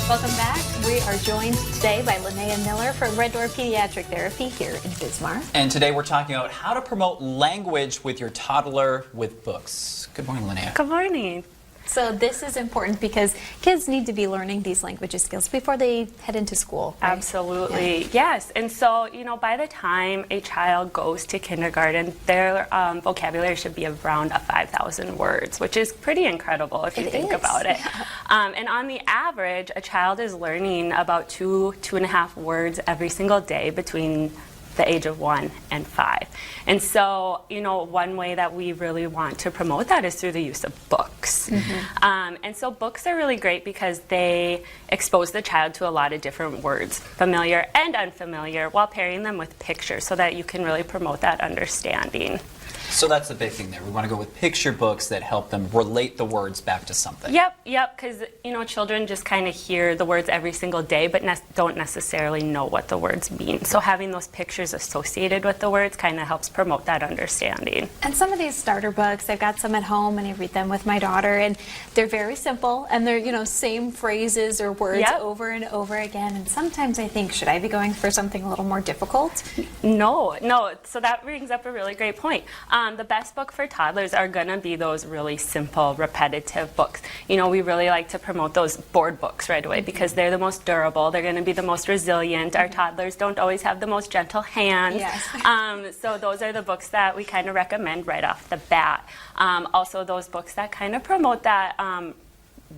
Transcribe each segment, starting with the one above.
Welcome back. We are joined today by Linaya Miller from Red Door Pediatric Therapy here in Bismarck. And today we're talking about how to promote language with your toddler with books. Good morning, Linaya. Good morning. So this is important because kids need to be learning these language skills before they head into school. Right? Absolutely, yes. And so, by the time a child goes to kindergarten, their vocabulary should be around 5,000 words, which is pretty incredible if you think about it. Yeah. And on the average, a child is learning about 2.5 words every single day between the age of 1 and 5. And so, one way that we really want to promote that is through the use of books. And so books are really great because they expose the child to a lot of different words, familiar and unfamiliar, while pairing them with pictures so that you can really promote that understanding. So that's the big thing there. We want to go with picture books that help them relate the words back to something. Yep, because, children just kind of hear the words every single day, but don't necessarily know what the words mean. So having those pictures associated with the words kind of helps promote that understanding. And some of these starter books, I've got some at home and I read them with my daughter, and they're very simple and they're, same phrases or words over and over again. And sometimes I think, should I be going for something a little more difficult? No. So that brings up a really great point. The best book for toddlers are going to be those really simple, repetitive books. We really like to promote those board books right away because they're the most durable. They're going to be the most resilient. Our toddlers don't always have the most gentle hands. Yes. So those are the books that we kind of recommend right off the bat. Also, those books that kind of promote that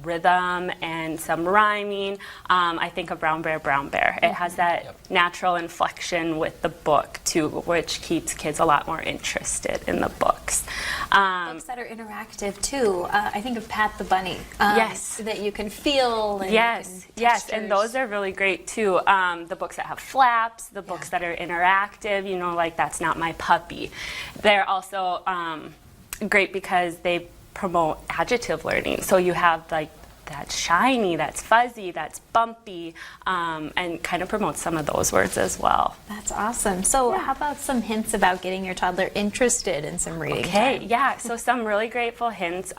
rhythm and some rhyming. I think of Brown Bear. It has that natural inflection with the book too, which keeps kids a lot more interested in the books. Books that are interactive too. I think of Pat the Bunny. Yes. That you can feel. And yes, and those are really great too. The books that have flaps, the books that are interactive, like That's Not My Puppy. They're also great because they promote adjective learning. So you have that's shiny, that's fuzzy, that's bumpy, and kind of promote some of those words as well. That's awesome. So how about some hints about getting your toddler interested in some reading time? So some really grateful hints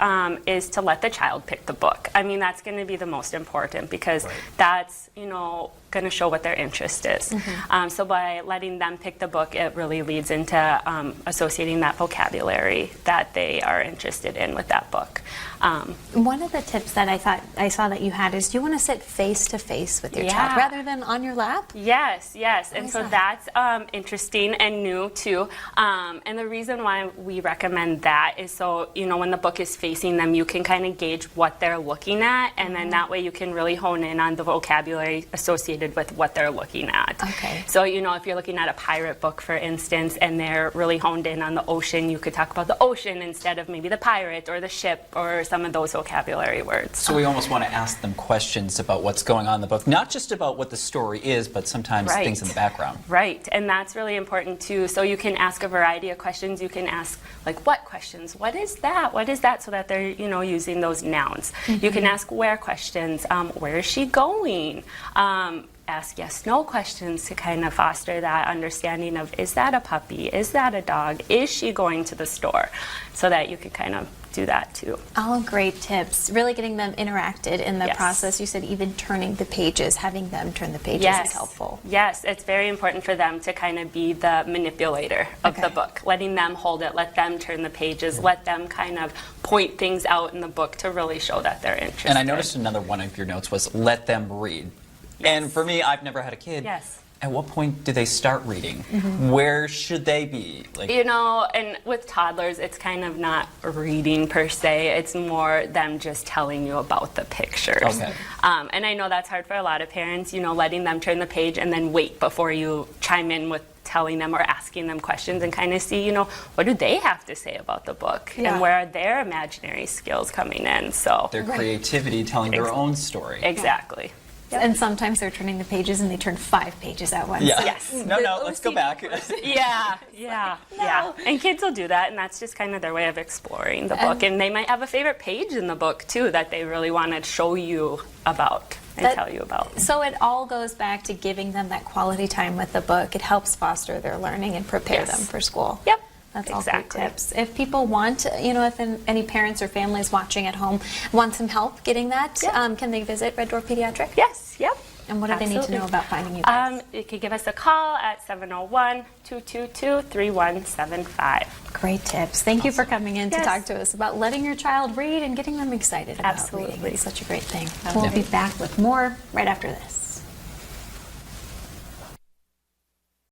is to let the child pick the book. I mean, that's going to be the most important because that's, going to show what their interest is. So by letting them pick the book, it really leads into associating that vocabulary that they are interested in with that book. One of the tips that I saw that you had is you want to sit face to face with your child rather than on your lap? Yes. And so that's interesting and new too. And the reason why we recommend that is so, when the book is facing them, you can kind of gauge what they're looking at, and then that way you can really hone in on the vocabulary associated with what they're looking at. Okay. So, if you're looking at a pirate book, for instance, and they're really honed in on the ocean, you could talk about the ocean instead of maybe the pirate or the ship or some of those vocabulary words. So we almost want to ask them questions about what's going on in the book, not just about what the story is, but sometimes things in the background. Right, and that's really important too. So you can ask a variety of questions. You can ask, what questions? What is that? What is that? So that they're, using those nouns. You can ask where questions. Where is she going? Ask yes/no questions to kind of foster that understanding of, is that a puppy? Is that a dog? Is she going to the store? So that you can kind of do that too. All great tips. Really getting them interacted in the process. You said even turning the pages, having them turn the pages is helpful. Yes, it's very important for them to kind of be the manipulator of the book, letting them hold it, let them turn the pages, let them kind of point things out in the book to really show that they're interested. And I noticed another one of your notes was let them read. And for me, I've never had a kid. At what point do they start reading? Where should they be? And with toddlers, it's kind of not reading per se. It's more them just telling you about the pictures. And I know that's hard for a lot of parents, letting them turn the page and then wait before you chime in with telling them or asking them questions and kind of see, what do they have to say about the book and where are their imaginary skills coming in. So their creativity telling their own story. Exactly. And sometimes they're turning the pages and they turn 5 pages at once. Yes. No, let's go back. Yeah. And kids will do that, and that's just kind of their way of exploring the book. And they might have a favorite page in the book, too, that they really want to show you about and tell you about. So it all goes back to giving them that quality time with the book. It helps foster their learning and prepare them for school. That's all great tips. If people want, if any parents or families watching at home want some help getting that, can they visit Red Door Pediatric? Yes, yep. And what do they need to know about finding you guys? You can give us a call at 701-222-3175. Great tips. Thank you for coming in to talk to us about letting your child read and getting them excited about reading. It's such a great thing. We'll be back with more right after this.